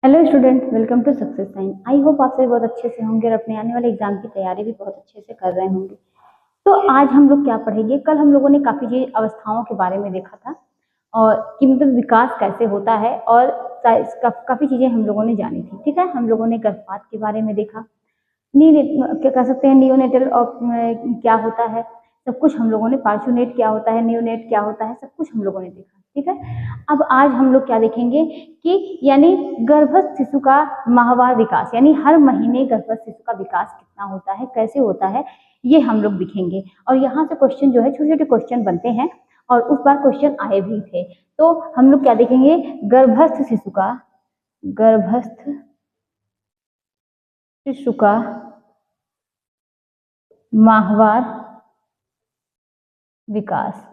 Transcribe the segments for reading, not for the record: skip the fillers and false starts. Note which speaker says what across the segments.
Speaker 1: Hello student, welcome to success sign. I hope आप सभी बहुत अच्छे से होंगे और अपने आने वाले एग्जाम की तैयारी भी बहुत अच्छे से कर रहे होंगे। तो आज हम लोग क्या पढ़ेंगे? कल हम लोगों ने काफी चीज अवस्थाओं के बारे में देखा था और कि मतलब विकास कैसे होता है और काफी चीजें हम लोगों ने जानी थी। ठीक है, हम लोगों ने गर्भपात के बारे में देखा, क्या कह सकते हैं, नियोनेटल और क्या होता है, सब कुछ हम लोगों ने, पार्श्वनेट क्या होता है, नियोनेट क्या होता है, सब कुछ हम लोगों ने देखा। ठीक है, अब आज हम लोग क्या देखेंगे कि यानी गर्भस्थ शिशु का माहवार विकास, यानी हर महीने गर्भस्थ शिशु का विकास कितना होता है, कैसे होता है, ये हम लोग दिखेंगे। और यहाँ से क्वेश्चन जो है, छोटे छोटे क्वेश्चन बनते हैं और उस बार क्वेश्चन आए भी थे। तो हम लोग क्या देखेंगे? गर्भस्थ शिशु का माहवार विकास।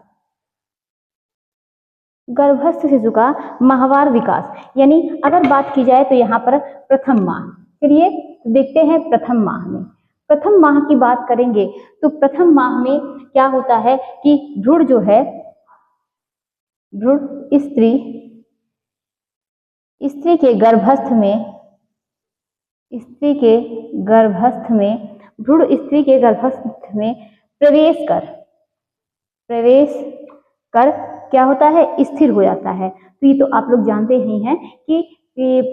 Speaker 1: गर्भस्थ शिशु का माहवार विकास यानी अगर बात की जाए तो यहाँ पर प्रथम माह, चलिए देखते हैं प्रथम माह में। प्रथम माह की बात करेंगे तो प्रथम माह में क्या होता है कि भ्रूण जो है, भ्रूण स्त्री के गर्भस्थ में, भ्रूण स्त्री के गर्भस्थ में प्रवेश कर क्या होता है? स्थिर हो जाता है। तो ये तो आप लोग जानते ही हैं कि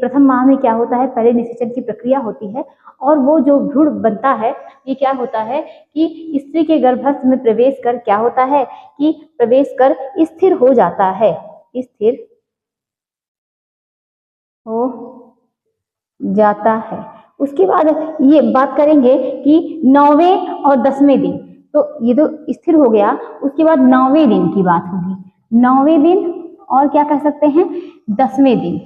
Speaker 1: प्रथम माह में क्या होता है, पहले निषेचन की प्रक्रिया होती है और वो जो भ्रूण बनता है ये क्या होता है कि स्त्री के गर्भस्थ में प्रवेश कर क्या होता है कि प्रवेश कर स्थिर हो जाता है, स्थिर हो जाता है। उसके बाद ये बात करेंगे कि 9वें और 10वें दिन, तो ये तो स्थिर हो गया। उसके बाद 9वें दिन की बात होगी, 9वें दिन और क्या कह सकते हैं, 10वें दिन।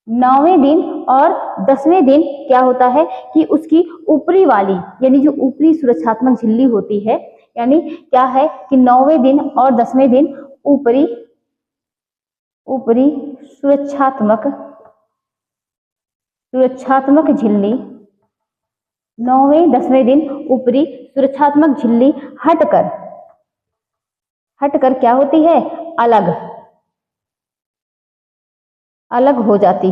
Speaker 1: 9वें दिन और 10वें दिन क्या होता है कि उसकी ऊपरी वाली यानी जो ऊपरी सुरक्षात्मक झिल्ली होती है, यानी क्या है कि 9वें दिन और 10वें दिन ऊपरी सुरक्षात्मक झिल्ली, 9वें 10वें दिन ऊपरी सुरक्षात्मक झिल्ली हटकर क्या होती है? अलग हो जाती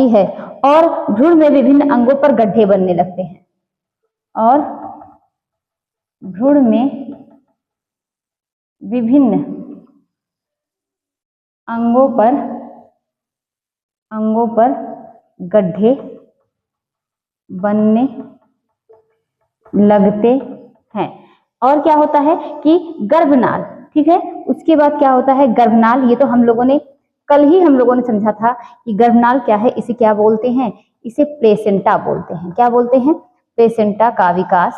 Speaker 1: है और भ्रूण में विभिन्न अंगों पर गड्ढे बनने लगते हैं और भ्रूण में विभिन्न अंगों पर गड्ढे बनने लगते हैं। और क्या होता है कि गर्भनाल, ठीक है, उसके बाद क्या होता है गर्भनाल। ये तो हम लोगों ने कल ही समझा था कि गर्भनाल क्या है, इसे क्या बोलते हैं, इसे प्लेसेंटा बोलते हैं। क्या बोलते हैं? प्लेसेंटा का विकास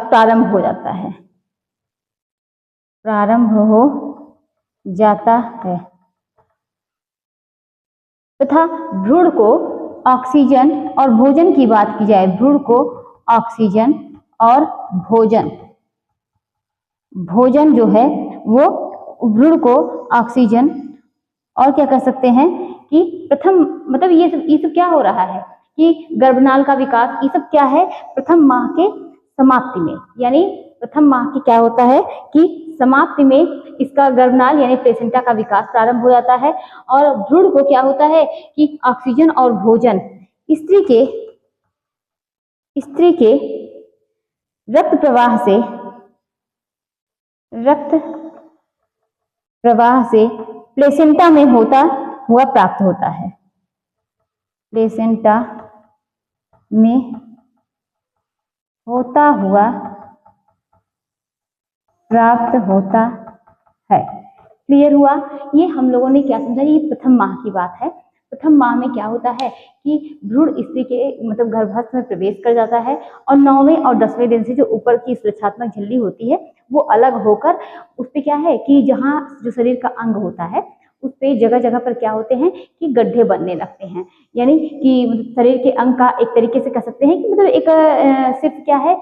Speaker 1: प्रारंभ हो जाता है तथा भ्रूण को ऑक्सीजन और भोजन की बात की जाए, भ्रूण को ऑक्सीजन और भोजन जो है वो भ्रूण को ऑक्सीजन और क्या कह सकते हैं कि प्रथम मतलब ये सब क्या हो रहा है कि गर्भनाल का विकास, ये सब क्या है प्रथम माह के समाप्ति में, यानी प्रथम माह की क्या होता है कि समाप्ति में इसका गर्भनाल यानी प्लेसेंटा का विकास प्रारंभ हो जाता है और भ्रूण को क्या होता है कि ऑक्सीजन और भोजन स्त्री के रक्त प्रवाह से प्लेसेंटा में होता हुआ प्राप्त होता है, प्लेसेंटा में होता हुआ प्राप्त होता है। क्लियर हुआ? ये हम लोगों ने क्या समझा, ये प्रथम माह की बात है। प्रथम माह में क्या होता है कि भ्रूण स्त्री के मतलब गर्भस्थ में प्रवेश कर जाता है और 9वें और 10वें दिन से जो ऊपर की सुरक्षात्मक झिल्ली होती है वो अलग होकर उस पे क्या है कि जहाँ जो शरीर का अंग होता है उस पे जगह जगह पर क्या होते हैं कि गड्ढे बनने लगते हैं, यानी कि शरीर के अंग का एक तरीके से कह सकते हैं कि मतलब एक सिर्फ क्या है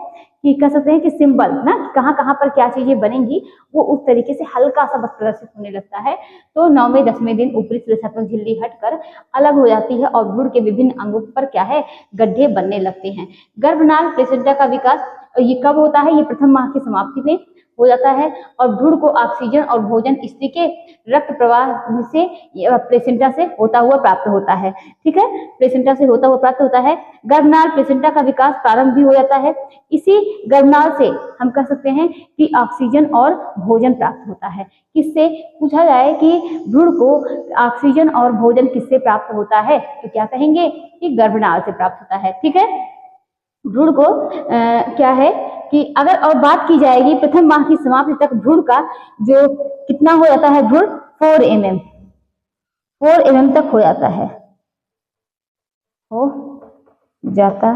Speaker 1: कि कह सकते हैं कि सिंबल ना, कहाँ कहाँ पर क्या चीजें बनेंगी वो उस तरीके से हल्का सा बस प्रदर्शित होने लगता है। तो 9वें 10वें दिन ऊपरी सुरक्षात्मक झिल्ली हटकर अलग हो जाती है और भ्रूण के विभिन्न अंगों पर क्या है गड्ढे बनने लगते हैं। गर्भनाल प्लेसेंटा का विकास ये कब होता है? ये प्रथम माह की समाप्ति में हो जाता है और भ्रूण को ऑक्सीजन और भोजन स्त्री के रक्त प्रवाह से प्लेसेंटा से होता हुआ प्राप्त होता है। ठीक है, प्लेसेंटा से होता हुआ प्राप्त होता है। गर्भनाल प्लेसेंटा का विकास प्रारंभ भी हो जाता है। इसी गर्भनाल से हम कह सकते हैं कि ऑक्सीजन और भोजन प्राप्त होता है। किससे, पूछा जाए कि भ्रूण को ऑक्सीजन और भोजन किससे प्राप्त होता है तो क्या कहेंगे कि गर्भनाल से प्राप्त होता है। ठीक है, भ्रूण को क्या है कि अगर और बात की जाएगी प्रथम माह की समाप्ति तक भ्रूण का जो कितना हो जाता है, भ्रूण 4 mm तक हो जाता है, हो जाता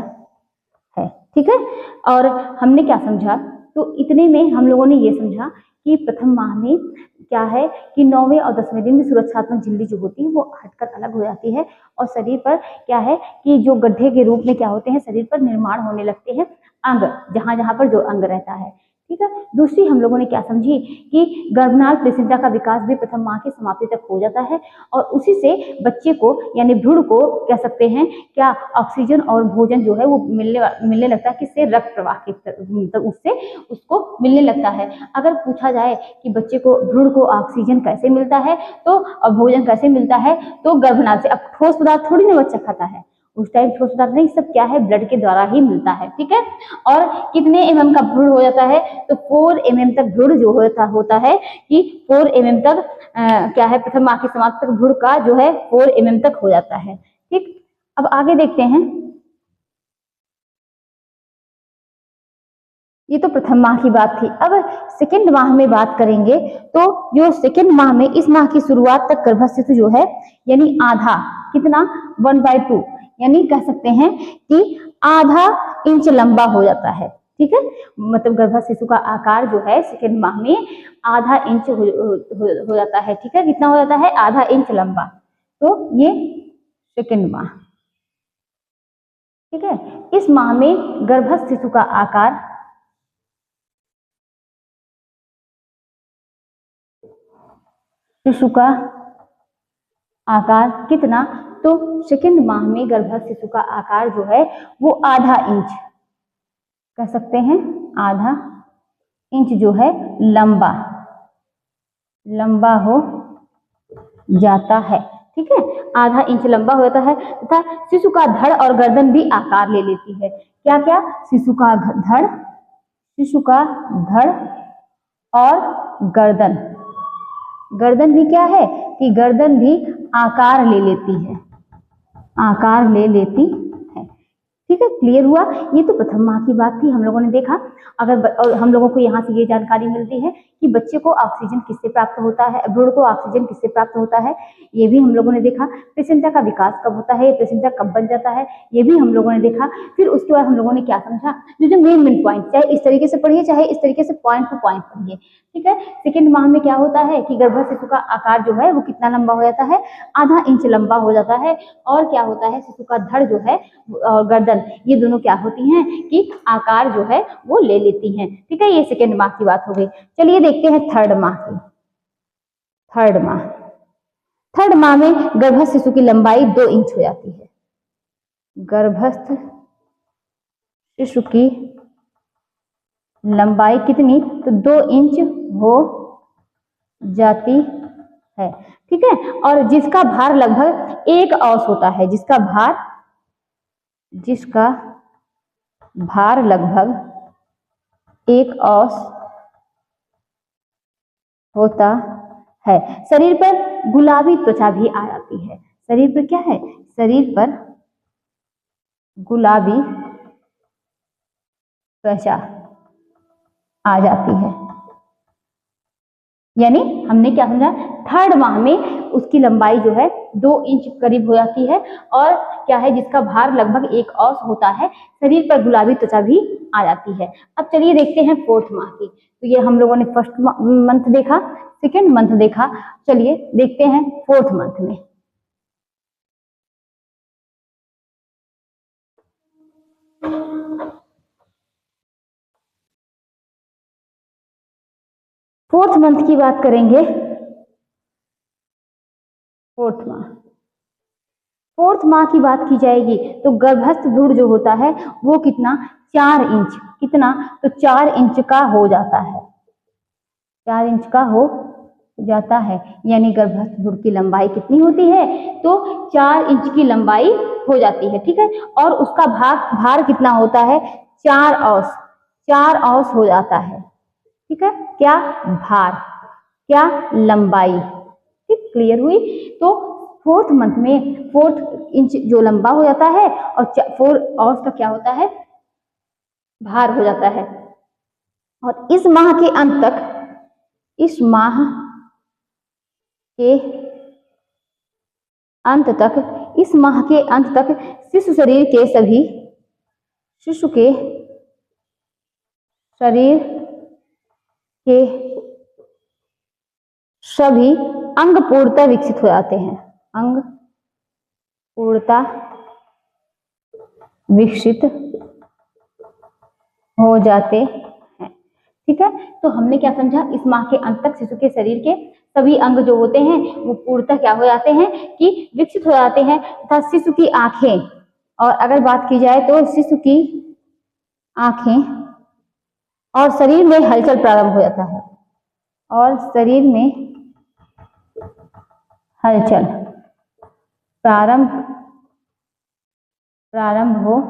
Speaker 1: है। ठीक है, और हमने क्या समझा, तो इतने में हम लोगों ने ये समझा कि प्रथम माह में क्या है कि 9वें और 10वें दिन में सुरक्षात्मक झिल्ली जो होती है वो हटकर अलग हो जाती है और शरीर पर क्या है कि जो गड्ढे के रूप में क्या होते हैं, शरीर पर निर्माण होने लगते हैं अंग, जहां जहां पर जो अंग रहता है। ठीक है, दूसरी हम लोगों ने क्या समझी कि गर्भनाल प्लेसेंटा का विकास भी प्रथम माह की समाप्ति तक हो जाता है और उसी से बच्चे को यानी भ्रूण को कह सकते हैं क्या ऑक्सीजन और भोजन जो है वो मिलने लगता है। किससे, रक्त प्रवाह के मतलब उससे उसको मिलने लगता है। अगर पूछा जाए कि बच्चे को भ्रूण को ऑक्सीजन कैसे मिलता है तो भोजन कैसे मिलता है तो गर्भनाल से। अब ठोस पदार्थ थोड़ी ना बच्चा खाता है, उस टाइम ठोस पदार्थ नहीं, सब क्या है ब्लड के द्वारा ही मिलता है। ठीक है, और कितने mm का भ्रूण हो जाता है तो 4 mm तक भ्रूण जो होता है कि 4 mm तक क्या है प्रथम माह की समाप्ति तक भ्रूण का जो है 4 mm तक हो जाता है। ठीक, अब आगे देखते हैं। ये तो प्रथम माह की बात थी। अब सेकंड माह में बात करेंगे तो जो सेकंड माह में इस माह की शुरुआत तक गर्भस्थ शिशु जो है यानी आधा कितना 1/2 यानी कह सकते हैं कि आधा इंच लंबा हो जाता है। ठीक है, मतलब गर्भस्थ शिशु का आकार जो है सेकंड माह में आधा इंच हो जाता है। ठीक है, कितना हो जाता है, आधा इंच लंबा। तो ये सेकंड माह। ठीक है, इस माह में गर्भस्थ शिशु का आकार कितना, तो सेकंड माह में गर्भस्थ शिशु का आकार जो है वो आधा इंच कह सकते हैं, आधा इंच जो है लंबा हो जाता है। ठीक है, आधा इंच लंबा हो जाता है तथा शिशु का धड़ और गर्दन भी आकार ले लेती है। क्या क्या, शिशु का धड़ और गर्दन भी क्या है कि गर्दन भी आकार ले लेती है। ठीक है, क्लियर हुआ। ये तो प्रथम माह की बात थी, हम लोगों ने देखा। और हम लोगों को यहाँ से ये जानकारी मिलती है कि बच्चे को ऑक्सीजन किससे प्राप्त होता है, भ्रूण को ऑक्सीजन किससे प्राप्त होता है, ये भी हम लोगों ने देखा। प्लेसेंटा का विकास कब होता है, प्लेसेंटा कब बन जाता है, ये भी हम लोगों ने देखा। फिर उसके बाद हम लोगों ने क्या समझा, जो मेन पॉइंट, चाहे इस तरीके से पढ़िए चाहे इस तरीके से पॉइंट टू पॉइंट पढ़िए। ठीक है, सेकेंड माह में क्या होता है कि गर्भस्थ शिशु का आकार जो है वो कितना लंबा हो जाता है, आधा इंच लंबा हो जाता है। और क्या होता है, शिशु का धड़ जो है और गर्दन ये दोनों क्या होती हैं कि आकार जो है वो ले लेती हैं। ठीक है, ये सेकेंड माह की बात हो गई। चलिए देखते हैं थर्ड माह की। थर्ड माह में गर्भस्थ शिशु की लंबाई 2 इंच हो जाती है। गर्भस्थ शिशु की लंबाई कितनी, तो 2 इंच हो जाती है। ठीक है, और जिसका भार लगभग 1 औंस होता है, जिसका भार लगभग 1 औंस होता है। शरीर पर गुलाबी त्वचा भी आ जाती है। शरीर पर क्या है, शरीर पर गुलाबी त्वचा आ जाती है। यानी हमने क्या समझा, थर्ड माह में उसकी लंबाई जो है 2 इंच करीब हो जाती है और क्या है, जिसका भार लगभग 1 औंस होता है। शरीर पर गुलाबी त्वचा भी आ जाती है। अब चलिए देखते हैं फोर्थ माह की। तो ये हम लोगों ने फर्स्ट मंथ देखा, सेकेंड मंथ देखा। चलिए देखते हैं फोर्थ मंथ में। फोर्थ मंथ की बात करेंगे। फोर्थ माह की बात की जाएगी तो गर्भस्थ भ्रूण जो होता है वो कितना, 4 इंच, कितना, तो 4 इंच का हो जाता है। 4 इंच का हो जाता है, यानी गर्भस्थ भ्रूण की लंबाई कितनी होती है, तो 4 इंच की लंबाई हो जाती है, ठीक है। और उसका भार कितना होता है, 4 औंस, 4 औंस हो जाता है, ठीक है। क्या भार, क्या लंबाई, ठीक, क्लियर हुई। तो 4th मंथ में 4 इंच जो लंबा हो जाता है और 4 औंस का क्या होता है, भार हो जाता है। और इस माह के अंत तक, इस माह के अंत तक, इस माह के अंत तक शिशु के शरीर के सभी अंग पूर्णतः विकसित हो जाते हैं, अंग पूर्णतः विकसित हो जाते हैं, ठीक है। तो हमने क्या समझा, इस माह के अंत तक शिशु के शरीर के सभी अंग जो होते हैं वो पूर्णतः क्या हो जाते हैं कि विकसित हो जाते हैं, तथा शिशु की आंखें, और अगर बात की जाए तो शिशु की आंखें और शरीर में हलचल प्रारंभ हो जाता है, और शरीर में हलचल प्रारंभ हो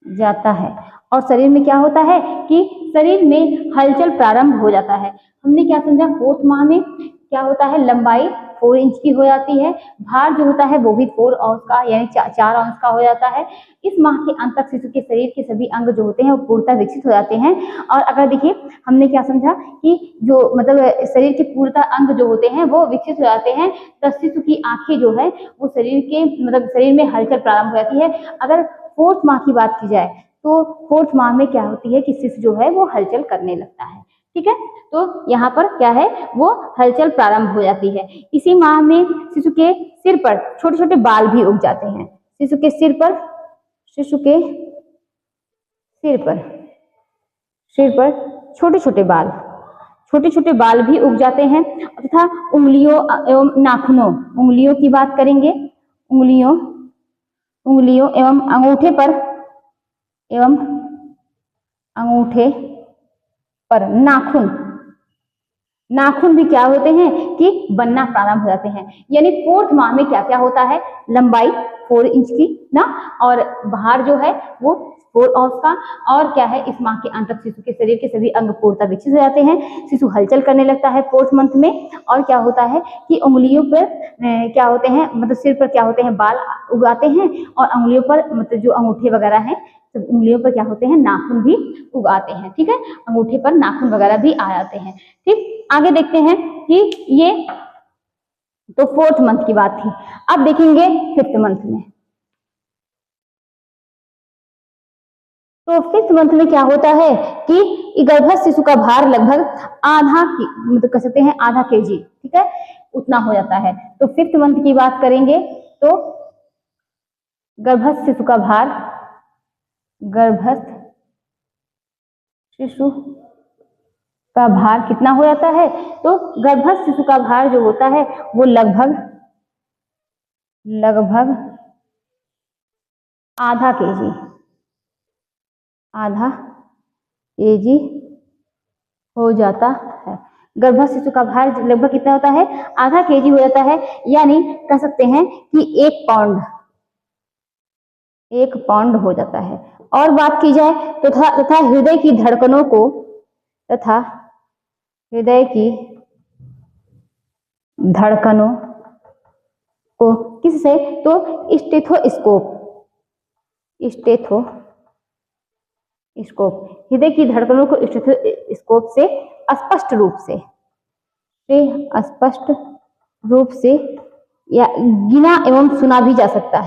Speaker 1: जाता है। और शरीर में क्या होता है कि शरीर में हलचल प्रारंभ हो जाता है। हमने क्या समझा, 4th माह में क्या होता है, लंबाई 4 इंच की हो जाती है, भार जो होता है वो भी 4 औंस का यानी 4 औंस का हो जाता है। इस माह के अंत तक शिशु के शरीर के सभी अंग जो होते हैं वो पूर्णतः विकसित हो जाते हैं। और अगर देखिए हमने क्या समझा कि जो मतलब शरीर के पूर्णतः अंग जो होते हैं वो विकसित हो जाते हैं, तो शिशु की आंखें जो है वो शरीर के मतलब शरीर में हलचल प्रारंभ हो जाती है। अगर 4th माह की बात की जाए तो 4th माह में क्या होती है कि शिशु जो है वो हलचल करने लगता है, ठीक है। तो यहाँ पर क्या है, वो हलचल प्रारंभ हो जाती है। इसी माह में शिशु के सिर पर छोटे छोटे बाल भी उग जाते हैं, शिशु के सिर पर छोटे छोटे बाल भी उग जाते हैं, तथा उंगलियों एवं नाखूनों, उंगलियों की बात करेंगे, उंगलियों एवं अंगूठे पर नाखून भी क्या होते हैं कि बनना प्रारंभ हो जाते हैं। यानी 4th माह में क्या क्या होता है, लंबाई 4 इंच की ना, और भार जो है वो 4 औंस का, और क्या है, इस माह के अंत तक शिशु के शरीर के सभी अंग पूर्णतः विकसित हो जाते हैं, शिशु हलचल करने लगता है 4th मंथ में। और क्या होता है कि उंगलियों पर क्या होते हैं, मतलब सिर पर क्या होते हैं, बाल उगाते हैं, और उंगलियों पर मतलब जो अंगूठे वगैरह हैं, तो उंगलियों पर क्या होते हैं, नाखून भी उगाते हैं, ठीक है, अंगूठे पर नाखून वगैरह भी आ जाते हैं, ठीक। आगे देखते हैं कि ये तो 4th मंथ की बात थी। अब देखेंगे 5th मंथ में। तो 5th मंथ में क्या होता है कि गर्भस्थ शिशु का भार लगभग आधा मतलब कह सकते हैं आधा kg, ठीक है, उतना हो जाता है। तो 5th मंथ की बात करेंगे तो गर्भस्थ शिशु का भार कितना हो जाता है, तो गर्भस्थ शिशु का भार जो होता है वो लगभग आधा kg हो जाता है। गर्भस्थ शिशु का भार लगभग कितना होता है, आधा kg हो जाता है, यानी कह सकते हैं कि 1 पाउंड हो जाता है। और बात की जाए तो तथा हृदय की धड़कनों को किससे, तो स्टेथोस्कोप, हृदय की धड़कनों को स्टेथोस्कोप से स्पष्ट रूप से या गिना एवं सुना भी जा सकता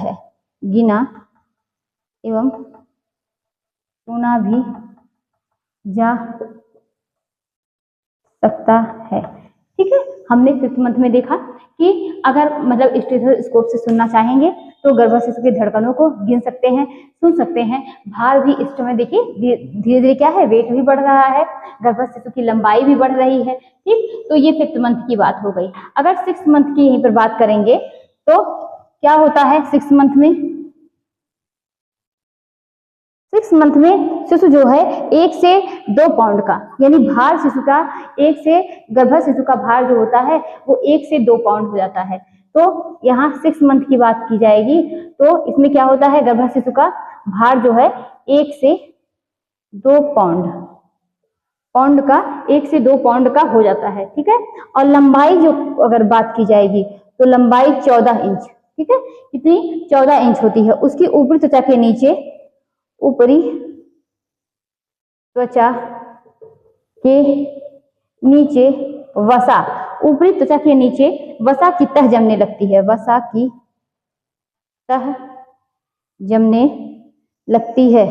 Speaker 1: है, ठीक है। हमने 5th मंथ में देखा कि अगर मतलब स्टेथोस्कोप से सुनना चाहेंगे तो गर्भस्थ शिशु की धड़कनों को गिन सकते हैं, सुन सकते हैं। भार भी इस समय देखिए धीरे धीरे क्या है, वेट भी बढ़ रहा है, गर्भस्थ शिशु की लंबाई भी बढ़ रही है, ठीक। तो ये 5th मंथ की बात हो गई। अगर 6th मंथ की यहीं पर बात करेंगे तो क्या होता है 6th मंथ में, 6 मंथ में शिशु जो है 1 से 2 पाउंड का, यानी भार शिशु का 1 से गर्भस्थ शिशु का भार जो होता है वो 1 से 2 पाउंड हो जाता है। तो यहाँ 6 मंथ की बात की जाएगी तो इसमें क्या होता है, गर्भस्थ शिशु का भार जो है 1 से 2 पाउंड का 1 से 2 पाउंड का हो जाता है, ठीक है। और लंबाई जो अगर बात की जाएगी तो लंबाई 14 इंच, ठीक है, कितनी 14 इंच होती है। उसकी ऊपरी त्वचा के नीचे, ऊपरी त्वचा के नीचे वसा, ऊपरी त्वचा के नीचे वसा की तह जमने लगती है, वसा की तह जमने लगती है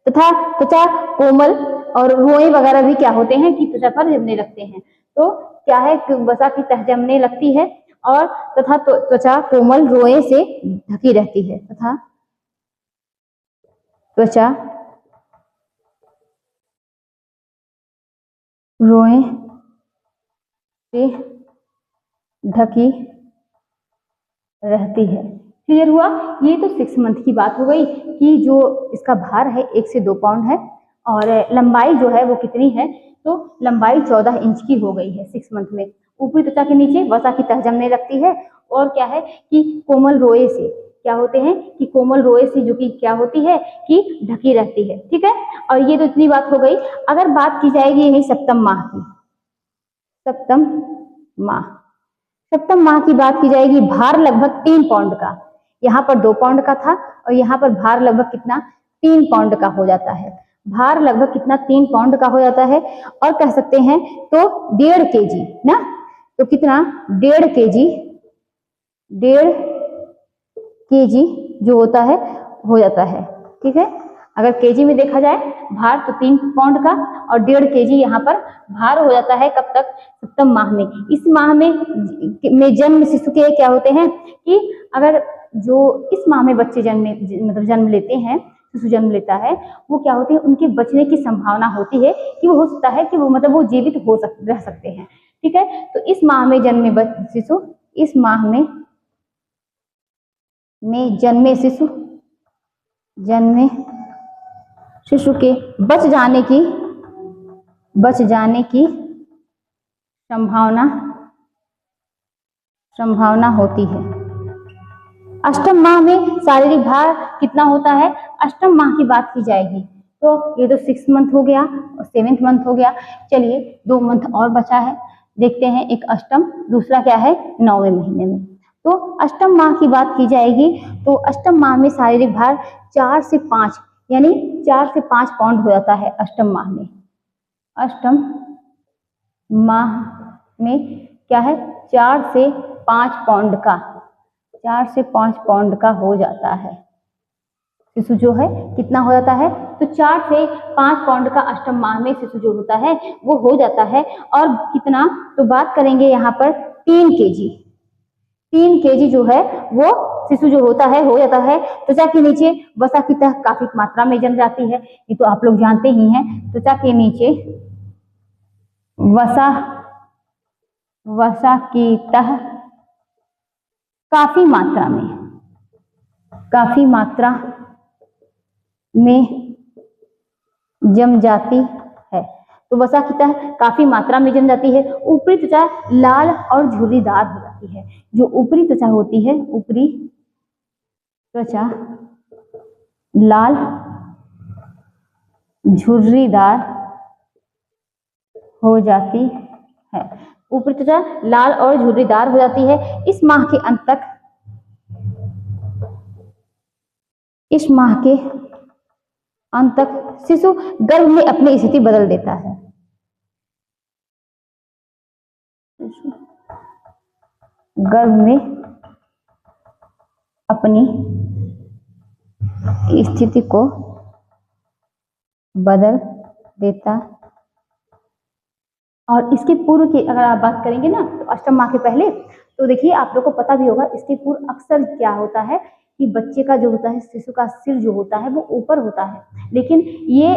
Speaker 1: तथा त्वचा कोमल और रोए वगैरह भी क्या होते हैं कि त्वचा पर जमने लगते हैं। तो क्या है कि वसा की तह जमने लगती है और तथा त्वचा कोमल रोए से ढकी रहती है, तथा त्वचा रोए से ढकी रहती है। क्लियर हुआ? ये तो 6 मंथ की बात हो गई कि जो इसका भार है 1 से 2 पाउंड है और लंबाई जो है वो कितनी है, तो लंबाई 14 इंच की हो गई है 6 मंथ में। ऊपरी त्वचा के नीचे वसा की तह जमने लगती है और क्या है कि कोमल रोए से क्या होते हैं कि कोमल रोए से जो कि क्या होती है कि ढकी रहती है, ठीक है। और ये तो इतनी बात हो गई। अगर बात की जाएगी यही सप्तम माह की, सप्तम माह की बात की जाएगी, भार लगभग 3 पाउंड का, यहाँ पर 2 पाउंड का था और यहाँ पर भार लगभग कितना 3 पाउंड का हो जाता है। भार लगभग कितना 3 पाउंड का हो जाता है और कह सकते हैं तो 1.5 kg ना, तो कितना 1.5 kg जो होता है हो जाता है, ठीक है। अगर केजी में देखा जाए भार तो 3 पाउंड का और 1.5 kg यहाँ पर भार हो जाता है। कब तक? सप्तम माह में। इस माह में जन्म शिशु के क्या होते हैं कि अगर जो इस माह में बच्चे जन्म लेते हैं, शिशु जन्म लेता है, वो क्या होते हैं उनके बचने की संभावना होती है कि वो हो सकता है कि वो जीवित रह सकते हैं, ठीक है। तो इस माह में जन्मे शिशु, इस माह में जन्मे शिशु के बच जाने की संभावना होती है। अष्टम माह में शारीरिक भार कितना होता है? अष्टम माह की बात की जाएगी तो ये तो 6 मंथ हो गया और 7th मंथ हो गया। चलिए 2 मंथ और बचा है, देखते हैं। एक अष्टम, दूसरा क्या है 9वें महीने में। तो अष्टम माह की बात की जाएगी तो अष्टम माह में शारीरिक भार 4 से 5 यानी 4 से 5 पाउंड हो जाता है अष्टम माह में। अष्टम माह में क्या है 4 से 5 पाउंड का हो जाता है शिशु जो है, कितना हो जाता है तो 4 से 5 पाउंड का अष्टम माह में शिशु जो होता है वो हो जाता है। और कितना, तो बात करेंगे यहाँ पर 3 kg जो है वो शिशु जो होता है हो जाता है। त्वचा के नीचे वसा की तह काफी मात्रा में जम जाती है, ये तो आप लोग जानते ही हैं। त्वचा के नीचे वसा की तह काफी मात्रा में जम जाती है, तो वसा की तह काफी मात्रा में जम जाती है। ऊपरी त्वचा लाल और झुर्रीदार हो जाती है। जो ऊपरी त्वचा होती है, ऊपरी त्वचा लाल झुर्रीदार हो जाती है। ऊपरी त्वचा लाल और झुर्रीदार हो जाती है। इस माह के अंत तक शिशु गर्भ में अपनी स्थिति बदल देता है। गर्भ में अपनी स्थिति को बदल देता। और इसके पूर्व की अगर आप बात करेंगे ना तो अष्टम माह के पहले, तो देखिए आप लोग को पता भी होगा इसके पूर्व अक्सर क्या होता है कि बच्चे का जो होता है, शिशु का सिर जो होता है वो ऊपर होता है, लेकिन ये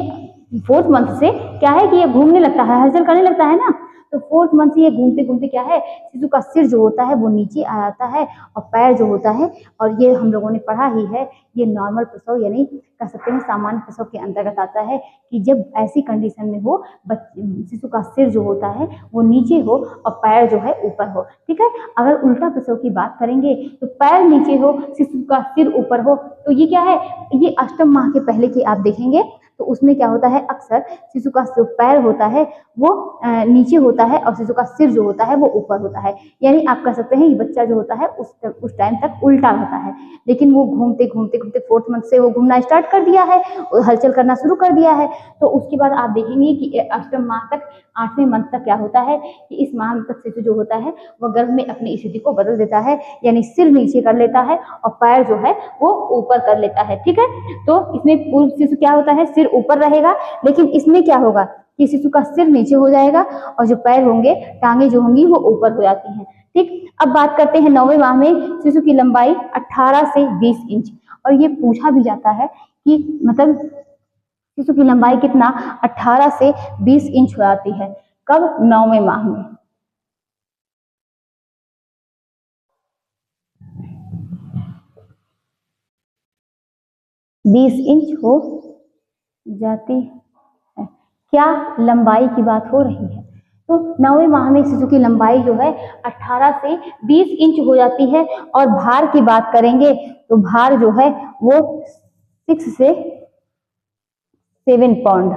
Speaker 1: 4th मंथ से क्या है कि ये घूमने लगता है, हलचल करने लगता है ना, तो 4th मंथ से ये घूमते घूमते क्या है, शिशु का सिर जो होता है वो नीचे आ जाता है और पैर जो होता है, और ये हम लोगों ने पढ़ा ही है, ये नॉर्मल प्रसव यानी कह सकते हैं सामान्य प्रसव के अंतर्गत आता है कि जब ऐसी कंडीशन में हो शिशु का सिर जो होता है वो नीचे हो और पैर जो है ऊपर हो। ठीक है, अगर उल्टा प्रसव की बात करेंगे तो पैर नीचे हो, शिशु का सिर ऊपर हो, तो ये क्या है, ये अष्टम माह के पहले की आप देखेंगे तो उसमें क्या होता है, अक्सर शिशु का जो पैर होता है वो नीचे होता है और शिशु का सिर जो होता है वो ऊपर होता है। यानी आप कह सकते हैं ये बच्चा जो होता है उस टाइम तक उल्टा रहता है, लेकिन वो घूमते घूमते घूमते 4th मंथ से वो घूमना स्टार्ट कर दिया है, हलचल करना शुरू कर दिया है। तो उसके बाद आप देखेंगे कि अष्टम माह तक 8वें मंथ तक क्या होता है कि इस माह तक शिशु जो होता है वह गर्भ में अपनी स्थिति को बदल देता है, यानी सिर नीचे कर लेता है और पैर जो है वो ऊपर कर लेता है। ठीक है, तो इसमें पूर्व शिशु क्या होता है, सिर ऊपर रहेगा, लेकिन इसमें क्या होगा कि शिशु का सिर नीचे हो जाएगा और जो पैर होंगे, टांगे जो होंगी वो ऊपर हो जाती हैं। ठीक, अब बात करते हैं 9वें माह में शिशु की लंबाई 18 से 20 इंच, और ये पूछा भी जाता है कि मतलब शिशु की लंबाई कितना 18 से 20 इंच हो जाती है, कब, 9वें माह में। बीस इंच हो जाती है, क्या लंबाई की बात हो रही है। तो 9वें माह में शिशु की लंबाई जो है 18 से 20 इंच हो जाती है, और भार की बात करेंगे तो भार जो है वो 6 से 7 पाउंड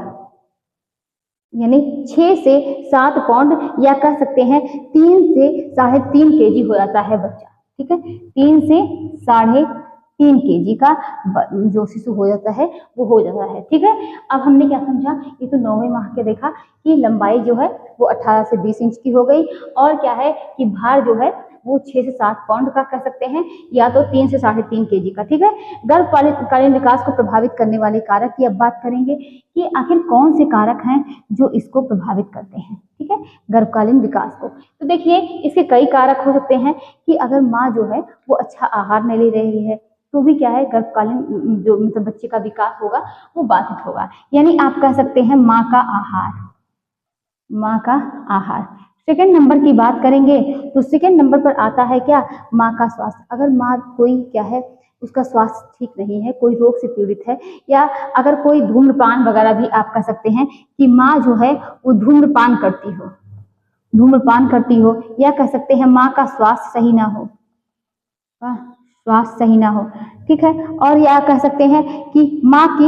Speaker 1: यानी 6 से 7 पाउंड या कह सकते हैं 3 से 3.5 केजी हो जाता है बच्चा। ठीक है, 3 से 3.5 केजी का जो शिशु हो जाता है वो हो जाता है। ठीक है, अब हमने क्या समझा, ये तो 9वें माह के देखा कि लंबाई जो है वो 18 से 20 इंच की हो गई, और क्या है कि भार जो है वो 6 से 7 पाउंड का कह सकते हैं, या तो 3 से 3.5 केजी का। ठीक है, गर्भकालीन विकास को प्रभावित करने वाले कारक की अब बात करेंगे कि आखिर कौन से कारक हैं जो इसको प्रभावित करते हैं। ठीक है, गर्भकालीन विकास को, तो देखिए इसके कई कारक हो सकते हैं कि अगर माँ जो है वो अच्छा आहार नहीं ले रही है तो भी क्या है, गर्भकालीन जो मतलब बच्चे का विकास होगा वो बाधित होगा। यानी आप कह सकते हैं माँ का आहार, माँ का आहार। सेकंड नंबर की बात करेंगे तो सेकंड नंबर पर आता है क्या, माँ का स्वास्थ्य। अगर माँ कोई क्या है उसका स्वास्थ्य ठीक नहीं है, कोई रोग से पीड़ित है, या अगर कोई धूम्रपान वगैरह भी आप कह सकते हैं कि माँ जो है वो धूम्रपान करती हो, या कह सकते हैं माँ का स्वास्थ्य सही ना हो, स्वास्थ्य सही ना हो। ठीक है, और या कह सकते हैं कि माँ की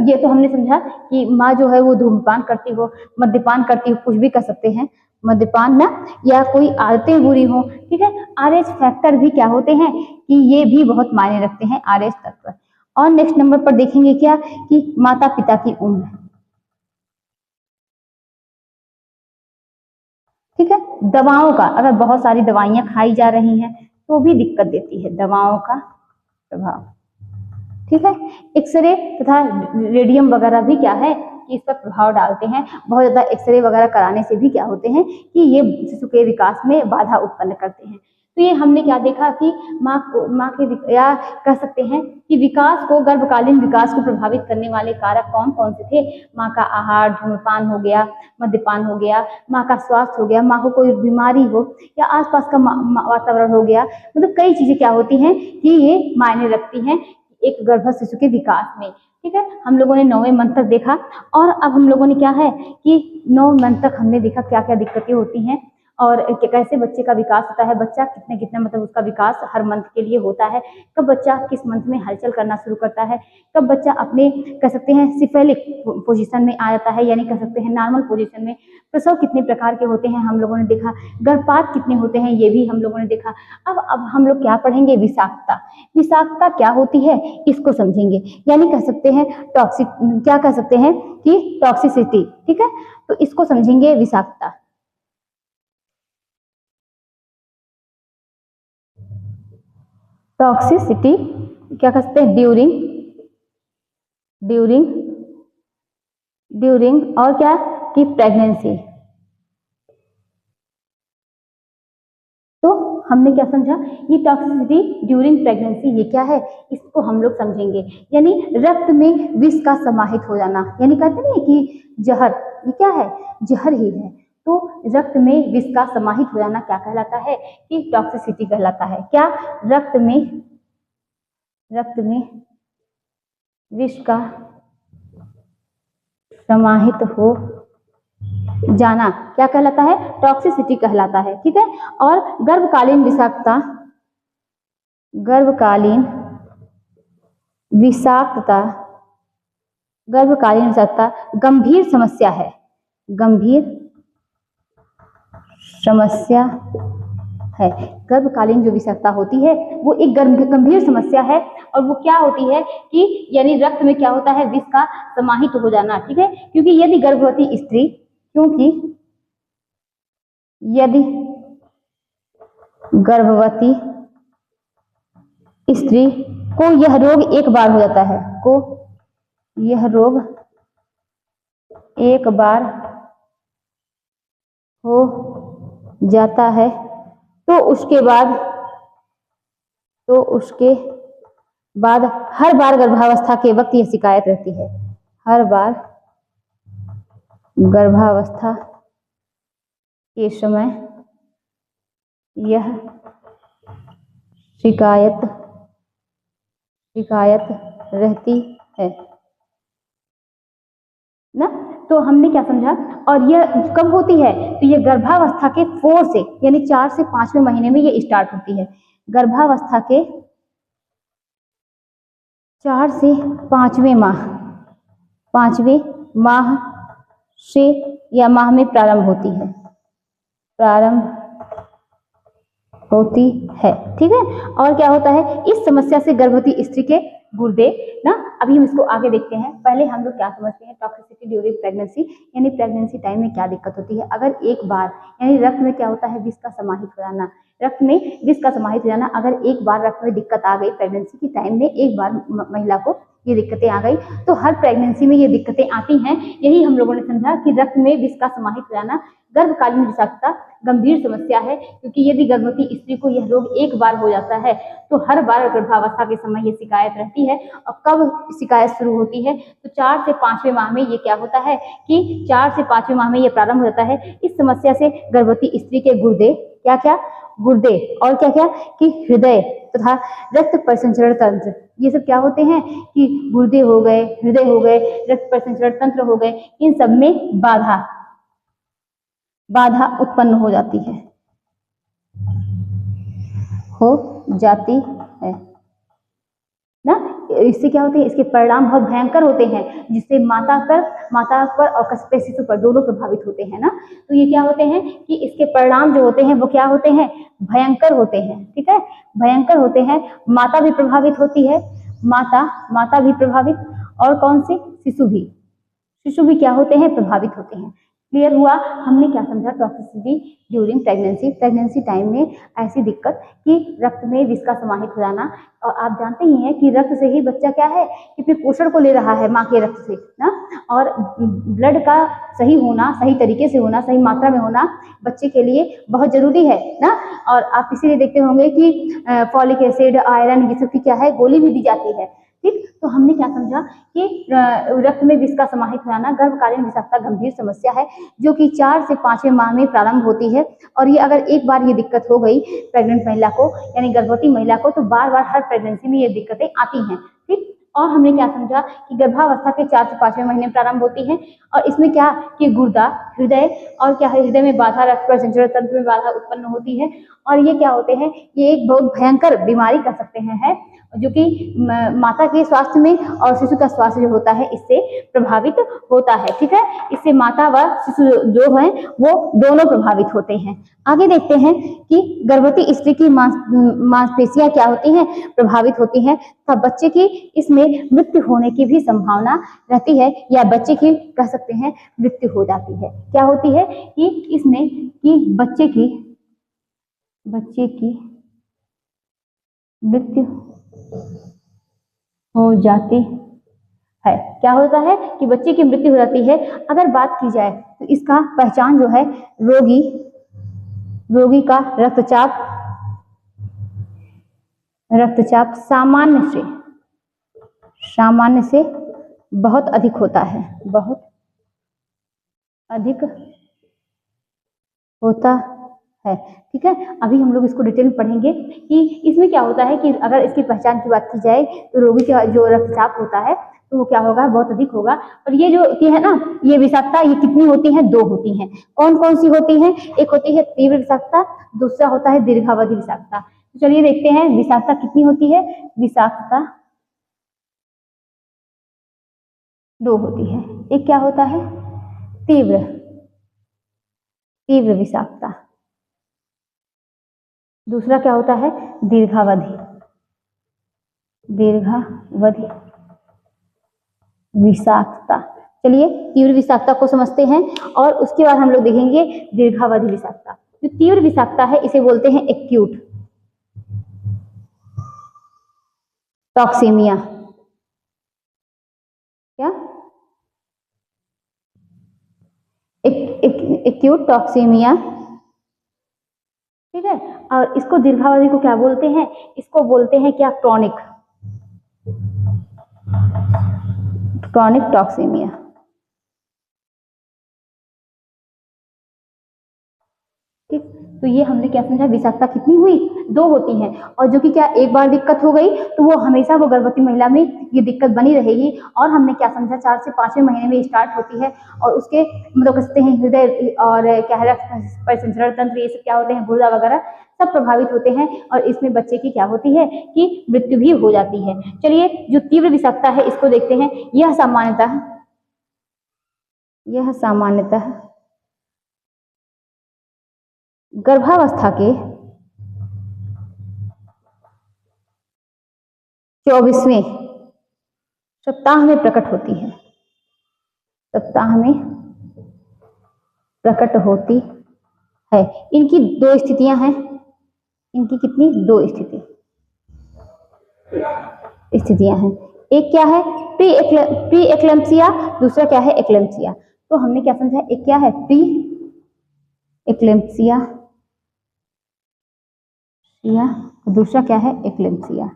Speaker 1: ये तो हमने समझा कि माँ जो है वो धूम्रपान करती हो, मद्यपान करती हो, कुछ भी कह सकते हैं, मद्यपान ना, या कोई आदतें बुरी हो। ठीक है, RH फैक्टर भी क्या होते हैं कि ये भी बहुत मायने रखते हैं, RH तत्व। और नेक्स्ट नंबर पर देखेंगे क्या कि माता पिता की उम्र। ठीक है, दवाओं का, अगर बहुत सारी दवाइयां खाई जा रही हैं तो भी दिक्कत देती है, दवाओं का प्रभाव। ठीक है, एक्सरे तथा रेडियम वगैरह भी क्या है कि इस पर प्रभाव डालते हैं। बहुत ज्यादा एक्सरे वगैरह कराने से भी क्या होते हैं कि ये शिशु के विकास में बाधा उत्पन्न करते हैं। तो ये हमने क्या देखा कि माँ के या कह सकते हैं कि विकास को, गर्भकालीन विकास को प्रभावित करने वाले कारक कौन कौन से थे। माँ का आहार, धूम्रपान हो गया, मद्यपान हो गया, माँ का स्वास्थ्य हो गया, माँ को कोई बीमारी हो, या आसपास का वातावरण हो गया। मतलब कई चीजें क्या होती हैं कि ये मायने रखती हैं एक गर्भस्थ शिशु के विकास में। ठीक है, हम लोगों ने 9वें मंथ तक देखा, और अब हम लोगों ने क्या है कि 9 मंथ तक हमने देखा क्या क्या दिक्कतें होती हैं और कैसे बच्चे का विकास होता है, बच्चा कितने कितना मतलब उसका विकास हर मंथ के लिए होता है, कब बच्चा किस मंथ में हलचल करना शुरू करता है, कब बच्चा अपने कह सकते हैं सिफेलिक पोजीशन में आ जाता है, यानी कह सकते हैं नॉर्मल पोजीशन में। प्रसव कितने प्रकार के होते हैं हम लोगों ने देखा, गर्भपात कितने होते हैं ये भी हम लोगों ने देखा। अब हम लोग क्या पढ़ेंगे, विषाक्तता। विषाक्तता क्या होती है इसको समझेंगे, यानी कह सकते हैं टॉक्सिक, क्या कह सकते हैं कि टॉक्सिसिटी। ठीक है, तो इसको समझेंगे विषाक्तता। टॉक्सिसिटी क्या कहते हैं, ड्यूरिंग और क्या कि प्रेगनेंसी। तो हमने क्या समझा, ये टॉक्सिसिटी ड्यूरिंग प्रेगनेंसी ये क्या है, इसको हम लोग समझेंगे। यानी रक्त में विष का समाहित हो जाना, यानी कहते नहीं कि जहर, ये क्या है, जहर ही है। तो रक्त में विष का समाहित हो जाना क्या कहलाता है, कि टॉक्सिसिटी कहलाता है। क्या, रक्त में विष का समाहित हो जाना क्या कहलाता है, टॉक्सिसिटी कहलाता है। ठीक है। और गर्भकालीन विषाक्तता गंभीर समस्या है, गर्भकालीन जो विषाक्तता होती है वो एक गंभीर समस्या है। और वो क्या होती है कि यानी रक्त में क्या होता है, विष का समाहित हो जाना। ठीक है। क्योंकि यदि गर्भवती स्त्री को यह रोग एक बार हो जाता है, हो जाता है, तो उसके बाद हर बार गर्भावस्था के वक्त यह शिकायत रहती है, हर बार गर्भावस्था के समय यह शिकायत रहती है ना। तो हमने क्या समझा, और यह कब होती है, तो यह गर्भावस्था के 4 से यानी 4 से 5वें महीने में ये स्टार्ट होती है। गर्भावस्था के 4 से 5वें माह से या माह में प्रारंभ होती है। ठीक है। और क्या होता है, इस समस्या से गर्भवती स्त्री के गुर्दे ना, अभी हम इसको आगे देखते हैं। पहले हम लोग क्या समझते हैं, टॉक्सिसिटी ड्यूरिंग प्रेगनेंसी, यानी प्रेगनेंसी टाइम में क्या दिक्कत होती है। अगर एक बार यानी रक्त में क्या होता है, विष का समाहित हो जाना, अगर एक बार रक्त में दिक्कत आ गई, प्रेगनेंसी के टाइम में एक बार महिला को ये दिक्कतें आ गई, तो हर प्रेगनेंसी में ये दिक्कतें आती हैं। यही हम लोगों ने समझा कि रक्त में विष का समाहित हो जाना गर्भकालीन विषाक्तता गंभीर समस्या है। क्योंकि यदि गर्भवती स्त्री को यह रोग एक बार हो जाता है, तो हर बार गर्भावस्था के समय ये शिकायत रहती है। और कब शिकायत शुरू होती है, तो 4 से 5वें माह में ये क्या होता है कि 4 से 5वें माह में ये प्रारंभ हो जाता है। इस समस्या से गर्भवती स्त्री के गुर्दे गुर्दे और क्या कि हृदय तथा रक्त परिसंचरण तंत्र, ये सब क्या होते हैं कि गुर्दे हो गए, हृदय हो गए, रक्त परिसंचरण तंत्र हो गए, इन सब में बाधा उत्पन्न हो जाती है ना। इससे क्या होते हैं, इसके परिणाम बहुत भयंकर होते हैं, जिससे माता पर और कस्पे शिशु पर दोनों प्रभावित होते हैं ना। तो ये क्या होते हैं कि इसके परिणाम जो होते हैं वो क्या होते हैं, भयंकर होते हैं। ठीक है, भयंकर होते हैं। माता भी प्रभावित होती है, माता भी प्रभावित, और कौन से, शिशु भी क्या होते हैं, प्रभावित होते हैं। क्लियर हुआ। हमने क्या समझा, टॉक्सिसिटी ड्यूरिंग प्रेगनेंसी टाइम में ऐसी दिक्कत कि रक्त में विष का समाहित हो जाना। और आप जानते ही हैं कि रक्त से ही बच्चा क्या है कि फिर पोषण को ले रहा है, माँ के रक्त से ना। और ब्लड का सही होना, सही तरीके से होना, सही मात्रा में होना बच्चे के लिए बहुत जरूरी है ना। और आप इसीलिए देखते होंगे कि फॉलिक एसिड, आयरन, ये सब की क्या है, गोली भी दी जाती है। ठीक। तो हमने क्या समझा कि रक्त में विष का समाहित हो जाना गर्भकालीन विषाक्तता गंभीर समस्या है, जो कि 4 से 5वें माह में प्रारंभ होती है। और ये अगर एक बार ये दिक्कत हो गई प्रेग्नेंट महिला को, यानी गर्भवती महिला को, तो बार बार हर प्रेगनेंसी में ये दिक्कतें आती हैं। ठीक। और हमने क्या समझा कि गर्भावस्था के 4 से 5वें महीने में प्रारंभ होती है। और इसमें क्या कि गुर्दा, हृदय और क्या है, हृदय में बाधा, रक्त परिसंचरण तंत्र में बाधा उत्पन्न होती है। और ये क्या होते हैं, ये एक बहुत भयंकर बीमारी कह सकते हैं, जो कि माता के स्वास्थ्य में और शिशु का स्वास्थ्य जो होता है इससे प्रभावित होता है। ठीक है, इससे माता व शिशु जो है वो दोनों प्रभावित होते हैं। आगे देखते हैं कि गर्भवती स्त्री की मांसपेशियां क्या होती हैं, प्रभावित होती हैं, तब बच्चे की इसमें मृत्यु होने की भी संभावना रहती है, या बच्चे की कह सकते हैं मृत्यु हो जाती है। क्या होती है कि इसमें कि बच्चे की मृत्यु हो जाती है। क्या होता है कि बच्चे की मृत्यु हो जाती है। अगर बात की जाए तो इसका पहचान जो है, रोगी का रक्तचाप सामान्य से बहुत अधिक होता है, बहुत अधिक होता है। ठीक है, अभी हम लोग इसको डिटेल में पढ़ेंगे कि इसमें क्या होता है कि अगर इसकी पहचान की बात की जाए तो रोगी का जो रक्तचाप होता है तो वो क्या होगा, बहुत अधिक होगा। और ये जो होती है ना, ये विषाक्तता, ये कितनी होती है, 2 होती हैं। कौन कौन सी होती हैं? एक होती है तीव्र विषाक्तता, दूसरा होता है दीर्घावधि विषाक्तता। तो चलिए देखते हैं विषाक्तता कितनी होती है। विषाक्तता 2 होती है। एक क्या होता है, तीव्र विषाक्तता, दूसरा क्या होता है, दीर्घावधि विषाक्तता। चलिए तीव्र विषाक्तता को समझते हैं और उसके बाद हम लोग देखेंगे दीर्घावधि विषाक्तता। जो तीव्र विषाक्तता है इसे बोलते हैं एक्यूट टॉक्सेमिया। क्या? एक्यूट टॉक्सेमिया। ठीक है, और इसको दीर्घावधि को क्या बोलते हैं? इसको बोलते हैं क्या, क्रॉनिक टॉक्सेमिया। ठीक, तो ये हमने क्या समझा, विषाक्तता कितनी हुई, 2 होती हैं। और जो कि क्या, एक बार दिक्कत हो गई तो वो हमेशा वो गर्भवती महिला में ये दिक्कत बनी रहेगी। और हमने क्या समझा, 4 से 5वें महीने में स्टार्ट होती है और उसके मतलब कहते हैं हृदय और क्या है, परिसंचरण तंत्र, ये सब क्या होते हैं, गुर्दा वगैरह सब प्रभावित होते हैं और इसमें बच्चे की क्या होती है कि मृत्यु भी हो जाती है। चलिए जो तीव्र विषाक्तता है इसको देखते हैं। यह सामान्यतः गर्भावस्था के 24वें सप्ताह में प्रकट होती है। इनकी 2 स्थितियां हैं। इनकी कितनी, 2 स्थितियां हैं। एक क्या है, प्री एक्लेम्पसिया, दूसरा क्या है, एक्लेम्पसिया। तो हमने क्या समझा, एक क्या है प्री एक्लेम्पसिया, दूसरा क्या है, एक्लेम्पसिया।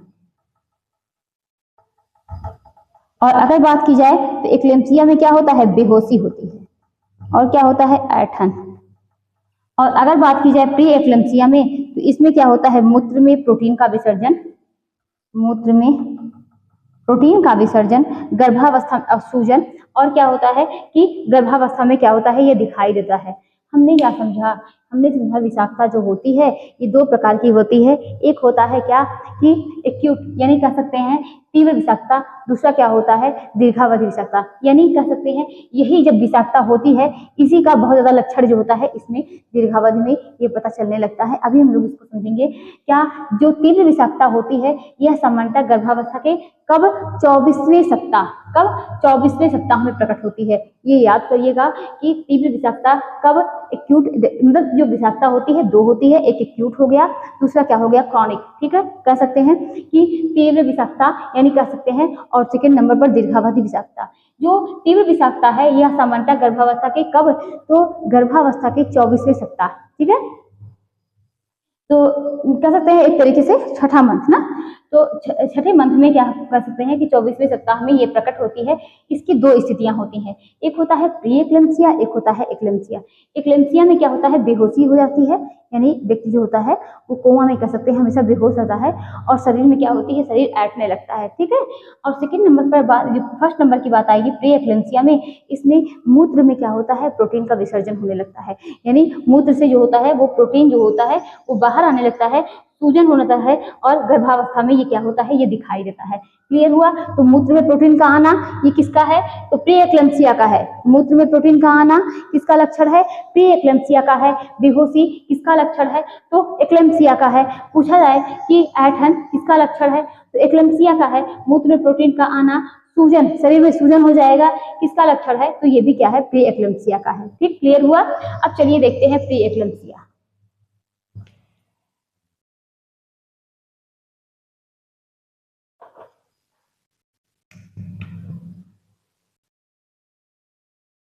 Speaker 1: और अगर बात की जाए तो एक्लेम्पसिया में क्या होता है, बेहोशी होती है और क्या होता है, ऐंठन। और अगर बात की जाए प्री एक्लेम्पसिया में तो इसमें क्या होता है, मूत्र में प्रोटीन का विसर्जन, गर्भावस्था में सूजन, और क्या होता है कि गर्भावस्था में क्या होता है, ये दिखाई देता है। हमने क्या समझा, विषाक्तता जो होती है ये 2 प्रकार की होती है। एक होता है क्या कि एक्यूट यानी कह सकते हैं तीव्र विषाक्तता, दूसरा क्या होता है, दीर्घावधि विषाक्तता। यानी कह सकते हैं यही जब विषाक्तता होती है इसी का बहुत ज्यादा लक्षण जो होता है इसमें दीर्घावधि में ये पता चलने लगता है। अभी हम लोग इसको समझेंगे। क्या जो तीव्र विषाक्तता होती है यह सामान्यतः गर्भावस्था के कब, 24वें सप्ताह में प्रकट होती है। ये याद करिएगा कि तीव्र विषाक्तता कब, एक्यूट मतलब जो विषाक्तता होती है 2 होती है, एक एक्यूट हो गया, दूसरा क्या हो गया, क्रॉनिक। ठीक है, कह सकते हैं कि तीव्र विषाक्तता यानी कह सकते हैं, और सेकंड नंबर पर दीर्घावधि विषाक्तता। जो तीव्र विषाक्तता है यह सामान्यतः गर्भावस्था के कब, तो गर्भावस्था के 24वें सप्ताह। ठीक है, तो कह सकते हैं एक तरीके से छठा मंथ ना, तो छठे मंथ में क्या कर सकते हैं कि 24वें सप्ताह में ये प्रकट होती है। इसकी 2 स्थितियां होती हैं, एक होता है प्री एक्लेम्पसिया, एक होता है एक्लेम्पसिया। एक्लेम्पसिया में क्या होता है, बेहोशी हो जाती है, यानी व्यक्ति जो होता है वो कोमा में कह सकते हैं हमेशा बेहोश रहता है और शरीर में क्या होती है, शरीर ऐंठने लगता है। ठीक है, और सेकंड नंबर पर बात, जो फर्स्ट नंबर की बात आएगी प्री एक्लेम्पसिया में, इसमें मूत्र में क्या होता है, प्रोटीन का विसर्जन होने लगता है। यानी मूत्र से जो होता है वो प्रोटीन जो होता है वो बाहर आने लगता है, सूजन होता है और गर्भावस्था में ये क्या होता है, ये दिखाई देता है। क्लियर हुआ? तो मूत्र में प्रोटीन का आना ये किसका है, तो प्री एक्लेम्पसिया का है। मूत्र में प्रोटीन का आना किसका लक्षण है, प्री एक्लेम्पसिया का है। बेहोशी किसका लक्षण है, तो एक्लेम्पसिया का है। पूछा जाए कि ऐंठन किसका लक्षण है, तो एक्लेम्पसिया का है। मूत्र में प्रोटीन का आना, सूजन, शरीर में सूजन हो जाएगा, किसका लक्षण है, तो ये भी क्या है, प्री एक्लेम्पसिया का है। ठीक, क्लियर हुआ? अब चलिए देखते हैं प्री एक्लेम्पसिया।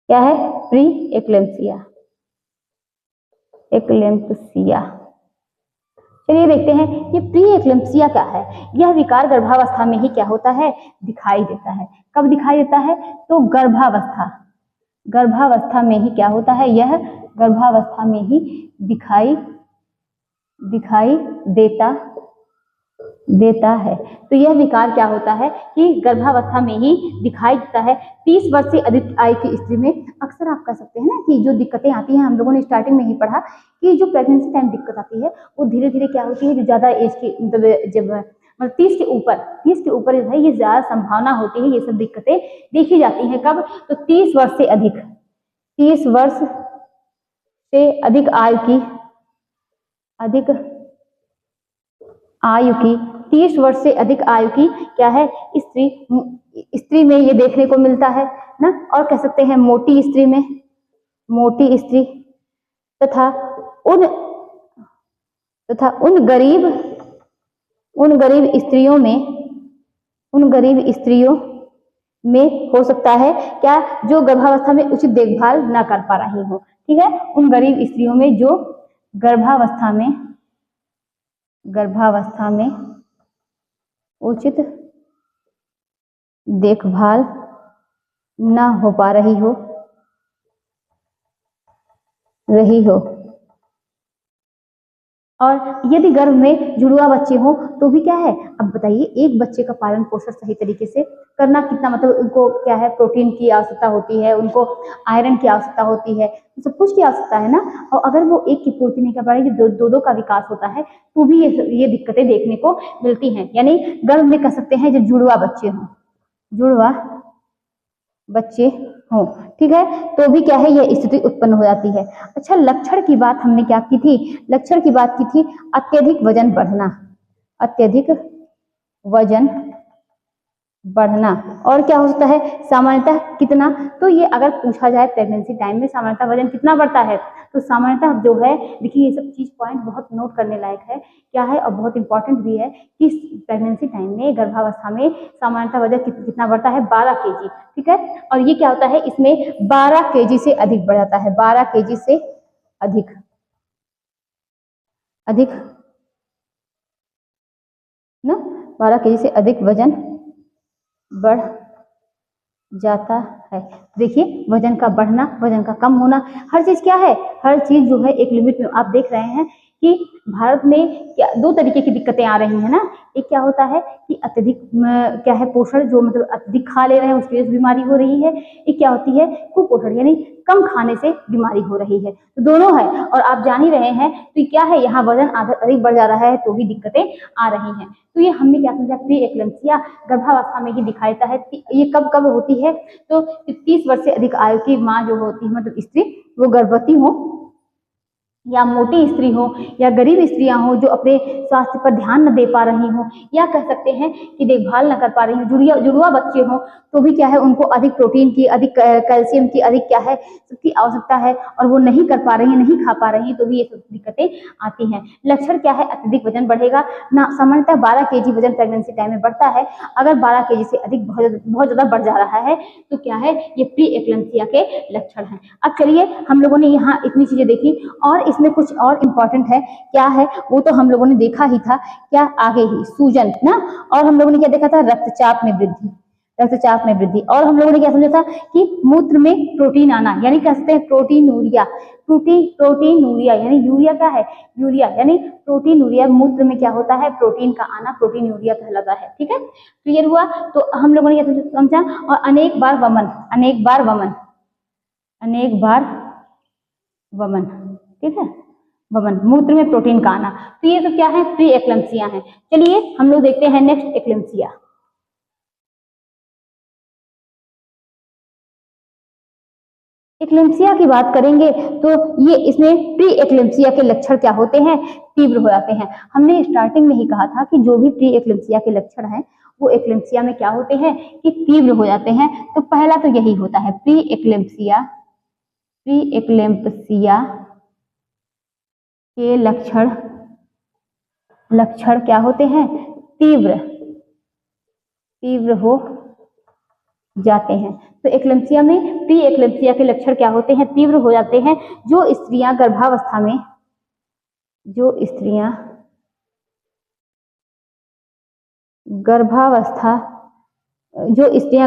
Speaker 1: क्या है, प्री एक्लेम्पसिया। चलिए देखते हैं ये प्री एक्लेम्पसिया क्या है। यह विकार गर्भावस्था में ही क्या होता है, दिखाई देता है। कब दिखाई देता है, तो गर्भावस्था गर्भावस्था में ही क्या होता है, यह गर्भावस्था में ही दिखाई देता है। तो यह विकार क्या होता है कि गर्भावस्था में ही दिखाई देता है। 30 वर्ष से अधिक आयु की स्त्री में अक्सर आप कह सकते हैं ना कि जो दिक्कतें आती हैं, हम लोगों ने स्टार्टिंग में ही पढ़ा कि जो प्रेगनेंसी टाइम दिक्कत आती है वो धीरे धीरे क्या होती है, जो ज्यादा एज की मतलब जब 30 के ऊपर जो है ये ज्यादा संभावना होती है, ये सब दिक्कतें देखी जाती हैं। कब? तो 30 वर्ष से अधिक 30 वर्ष से अधिक आयु की 30 वर्ष से अधिक आयु की क्या है, स्त्री में ये देखने को मिलता है ना। और कह सकते हैं मोटी स्त्री तथा उन गरीब स्त्रियों में हो सकता है क्या, जो गर्भावस्था में उचित देखभाल न कर पा रही हो। ठीक है, उन गरीब स्त्रियों में जो गर्भावस्था में उचित देखभाल न हो पा रही हो। और यदि गर्भ में जुड़वा बच्चे हो तो भी क्या है, अब बताइए, एक बच्चे का पालन पोषण सही तरीके से करना कितना, मतलब उनको क्या है, प्रोटीन की आवश्यकता होती है, उनको आयरन की आवश्यकता होती है, सब कुछ की आवश्यकता है ना। और अगर वो एक की पूर्ति नहीं कर पा रही, जो दो का विकास होता है, तो भी ये दिक्कतें देखने को मिलती हैं। यानी गर्भ में कह सकते हैं जब जुड़वा बच्चे हों, ठीक है, तो भी क्या है, यह स्थिति उत्पन्न हो जाती है। अच्छा, लक्षण की बात हमने क्या की थी, अत्यधिक वजन बढ़ना। और क्या हो सकता है, सामान्यतः कितना, तो ये अगर पूछा जाए प्रेगनेंसी टाइम में सामान्यतः वजन कितना बढ़ता है, तो सामान्यतः जो है, देखिए ये सब चीज पॉइंट बहुत नोट करने लायक है क्या है, और बहुत इंपॉर्टेंट भी है कि प्रेगनेंसी टाइम में गर्भावस्था में सामान्यतः वजन कितना बढ़ता है, 12 kg। ठीक है, और ये क्या होता है, इसमें 12 kg से अधिक बढ़ जाता है, 12 kg से अधिक ना, 12 kg से अधिक वजन बढ़ जाता है। देखिए, वजन का बढ़ना, वजन का कम होना, हर चीज क्या है, हर चीज जो है एक लिमिट में। आप देख रहे हैं कि भारत में क्या 2 तरीके की दिक्कतें आ रही हैं ना। एक क्या होता है कि अत्यधिक क्या है पोषण, जो मतलब अत्यधिक खा ले रहे हैं उसकी वजह से बीमारी हो रही है। एक क्या होती है कुपोषण, यानी कम खाने से बीमारी हो रही है। तो दोनों है, और आप जान ही रहे हैं, तो क्या है, यहाँ वजन अधिक बढ़ जा रहा है तो भी दिक्कतें आ रही हैं। तो ये हमने क्या समझा, प्री एक्लेम्सिया गर्भावस्था में ही दिखाई देता है। ये कब कब होती है, तो 30 वर्ष से अधिक आयु की माँ जो होती है, मतलब स्त्री, वो गर्भवती हो, या मोटी स्त्री हो, या गरीब स्त्रियां हो जो अपने स्वास्थ्य पर ध्यान न दे पा रही हो, या कह सकते हैं कि देखभाल न कर पा रही हो, जुड़वा बच्चे हो, तो भी क्या है, उनको अधिक प्रोटीन की, अधिक कैल्शियम की, अधिक क्या है, सबकी आवश्यकता है, और वो नहीं कर पा रही है, नहीं खा पा रही है, तो भी ये सब दिक्कतें आती हैं। लक्षण क्या है, अत्यधिक वजन बढ़ेगा ना, सामान्यतः 12 kg वजन प्रेगनेंसी टाइम में बढ़ता है। अगर 12 kg से अधिक बहुत ज्यादा बढ़ जा रहा है, तो क्या है, ये प्री एक्लेम्सिया के लक्षण हैं। अब चलिए, हम लोगों ने यहाँ इतनी चीजें देखी, और इसमें कुछ और इम्पोर्टेंट है, क्या है, वो तो हम लोगों ने देखा ही था, क्या आगे ही सूजन ना। और हम लोगों ने क्या देखा था, रक्तचाप में वृद्धि। और हम लोगों ने क्या समझा था कि मूत्र में प्रोटीन आना, यानी कह सकते हैं प्रोटीनूरिया, यानी यूरिया क्या है, यानी प्रोटीनूरिया, मूत्र में क्या होता है, प्रोटीन का आना प्रोटीनूरिया कहलाता है। ठीक है, क्लियर हुआ। तो हम लोगों ने क्या समझा, और अनेक बार वमन, ठीक है, वमन, मूत्र में प्रोटीन का आना। तो ये सब क्या है, प्री एक्लेम्सिया है। चलिए हम लोग देखते हैं नेक्स्ट एक्लेम्सिया। एक्लेम्सिया की बात करेंगे तो ये इसमें प्री एक्लेम्सिया के लक्षण क्या होते हैं, तीव्र हो जाते हैं। हमने स्टार्टिंग में ही कहा था कि जो भी प्री एक्लेम्सिया के लक्षण हैं वो एक्लेम्सिया में क्या होते हैं कि तीव्र हो जाते हैं। तो पहला तो यही होता है, प्री एक्लेम्सिया के लक्षण क्या होते हैं, तीव्र हो जाते हैं। तो एक्लेम्सिया में, प्री एक्लेम्सिया के लक्षण क्या होते हैं, तीव्र हो जाते हैं। जो स्त्रियां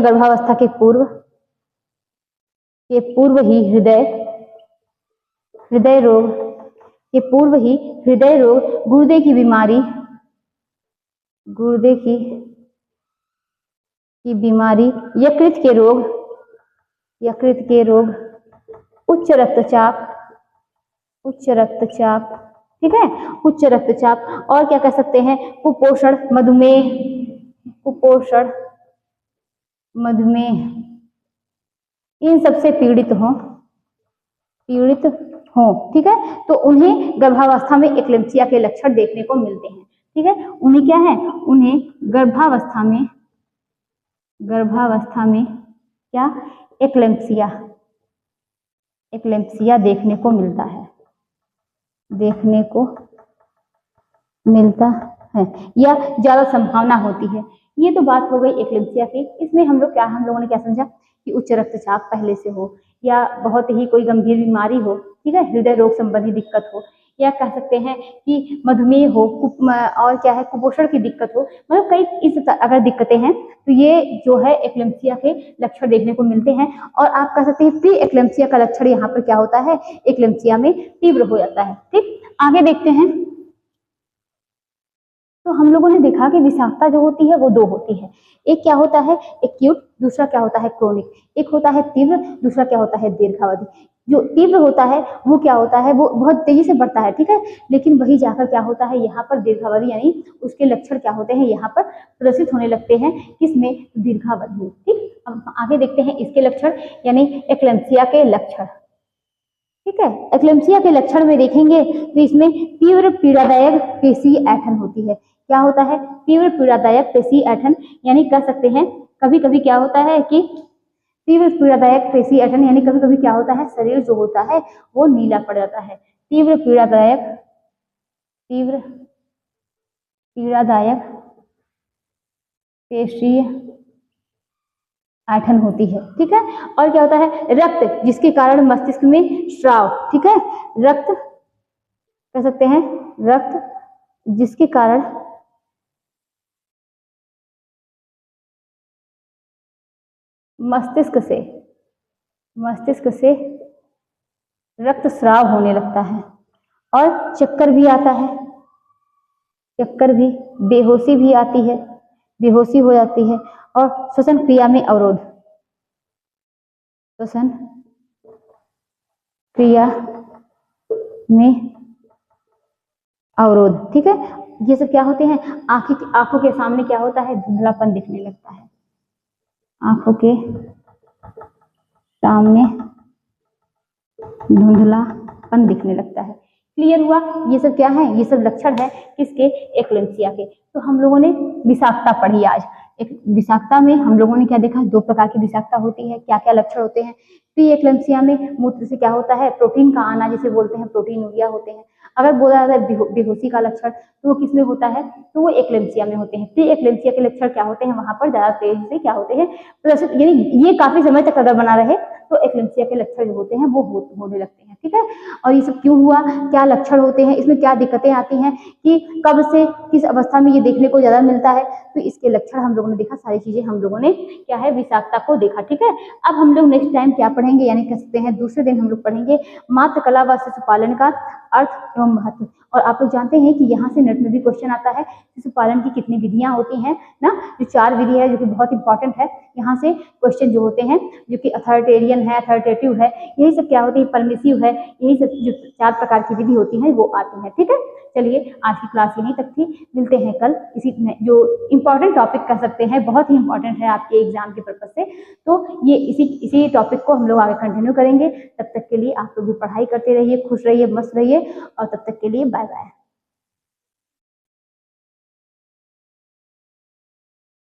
Speaker 1: गर्भावस्था के पूर्व के पूर्व ही हृदय रोग के पूर्व ही हृदय रोग, गुर्दे की बीमारी, यकृत के रोग, उच्च रक्तचाप, ठीक है, उच्च रक्तचाप, और क्या कह सकते हैं, कुपोषण, मधुमेह, इन सबसे पीड़ित हो, ठीक है। तो उन्हें गर्भावस्था में एक्लेम्पसिया के लक्षण देखने को मिलते हैं, ठीक है। उन्हें क्या है, उन्हें गर्भावस्था में क्या, एक्लेम्पसिया देखने को मिलता है या ज्यादा संभावना होती है। ये तो बात हो गई एक्लेम्पसिया की। इसमें हम लोगों ने क्या समझा कि उच्च रक्तचाप पहले से हो, या बहुत ही कोई गंभीर बीमारी हो, ठीक है, हृदय रोग संबंधी दिक्कत हो, या कह सकते हैं कि मधुमेह हो, और क्या है, कुपोषण की दिक्कत हो, मतलब कई इस अगर दिक्कतें हैं तो ये जो है एक्लेम्पसिया के लक्षण देखने को मिलते हैं। और आप कह सकते हैं प्री एक्लेम्पसिया का लक्षण यहाँ पर क्या होता है, एक्लेम्पसिया में तीव्र हो जाता है। ठीक, आगे देखते हैं। तो हम लोगों ने देखा कि विषाक्तता जो होती है वो दो होती है, एक क्या होता है एक्यूट, दूसरा क्या होता है क्रोनिक। एक होता है तीव्र, दूसरा क्या होता है दीर्घावधि। जो तीव्र होता है वो क्या होता है, वो बहुत तेजी से बढ़ता है, ठीक है, लेकिन वही जाकर क्या होता है यहाँ पर दीर्घावधि, यानी उसके लक्षण क्या होते हैं यहाँ पर प्रदर्शित होने लगते हैं, किसमें, दीर्घावधि में। ठीक, अब आगे देखते हैं इसके लक्षण, यानी एक्लेम्पसिया के लक्षण। ठीक है, एक्लेम्पसिया के लक्षण में देखेंगे तो इसमें तीव्र पीड़ादायक पेशी ऐंठन होती है। क्या होता है, तीव्र पीड़ादायक पेशी ऐंठन, यानी कह सकते हैं कभी कभी क्या होता है कि तीव्र पीड़ादायक पेशी ऐंठन, यानी कभी कभी क्या होता है, शरीर जो होता है वो नीला पड़ जाता है। तीव्र पीड़ादायक पेशी ऐंठन होती है। ठीक है, और क्या होता है, रक्त जिसके कारण मस्तिष्क में स्राव, ठीक है, रक्त कह सकते हैं, रक्त जिसके कारण मस्तिष्क से रक्त स्राव होने लगता है, और चक्कर भी आता है, बेहोशी भी आती है, बेहोशी हो जाती है, और श्वसन क्रिया में अवरोध, ठीक है। ये सब क्या होते हैं, आंखों के सामने क्या होता है, धुंधलापन दिखने लगता है, आंखों के सामने धुंधलापन दिखने लगता है। क्लियर हुआ, ये सब क्या है, ये सब लक्षण है किसके, एक्लेम्पसिया के। तो हम लोगों ने विषाक्तता पढ़ी आज। एक विषाक्तता में हम लोगों ने क्या देखा, दो प्रकार की विषाक्तता होती है, क्या क्या लक्षण होते हैं। प्री एक्लेम्पसिया में मूत्र से क्या होता है, प्रोटीन का आना, जिसे बोलते हैं प्रोटीनूरिया होते हैं। अगर बोला जाता है बेहोशी का लक्षण, तो वो किसमें होता है, तो वो एक्लेम्पसिया में होते हैं। प्री एक्लेम्पसिया के लक्षण क्या होते हैं, वहां पर ज्यादा तेजी से क्या होते हैं प्रदर्शित, यानी ये काफी समय तक अगर बना रहे तो एक्लेम्पसिया के लक्षण जो होते हैं वो होने लगते हैं। ठीक है, और ये सब क्यों हुआ, क्या लक्षण होते हैं, इसमें क्या दिक्कतें आती हैं, कि कब से किस अवस्था में ये देखने को ज्यादा मिलता है, तो इसके लक्षण हम लोगों ने देखा, सारी चीजें हम लोगों ने क्या है, विषाक्तता को देखा। ठीक है, अब हम लोग नेक्स्ट टाइम क्या पढ़ेंगे, यानी कह सकते हैं दूसरे दिन हम लोग पढ़ेंगे मातृ कला व शिशु पालन का अर्थ एवं महत्व। और आप लोग जानते हैं कि यहाँ से नेट में भी क्वेश्चन आता है, शिशु पालन की कितनी विधियां होती हैं ना, जो 4 विधि है, जो कि बहुत इंपॉर्टेंट है। यहाँ से क्वेश्चन जो होते हैं, जो कि अथॉरिटेरियन है, अथॉरिटेटिव है, यही सब क्या होती है, परमिसिव है, यही सब जो 4 प्रकार की विधि होती है वो आती है। ठीक है, चलिए आज की क्लास यहीं तक थी, मिलते हैं कल इसी जो इंपॉर्टेंट टॉपिक कह सकते हैं, बहुत ही इंपॉर्टेंट है आपके एग्जाम के पर्पज से, तो ये इसी टॉपिक को हम लोग आगे कंटिन्यू करेंगे। तब तक के लिए आप लोग भी पढ़ाई करते रहिए, खुश रहिए, मस्त रहिए, और तब तक के लिए बाय बाय।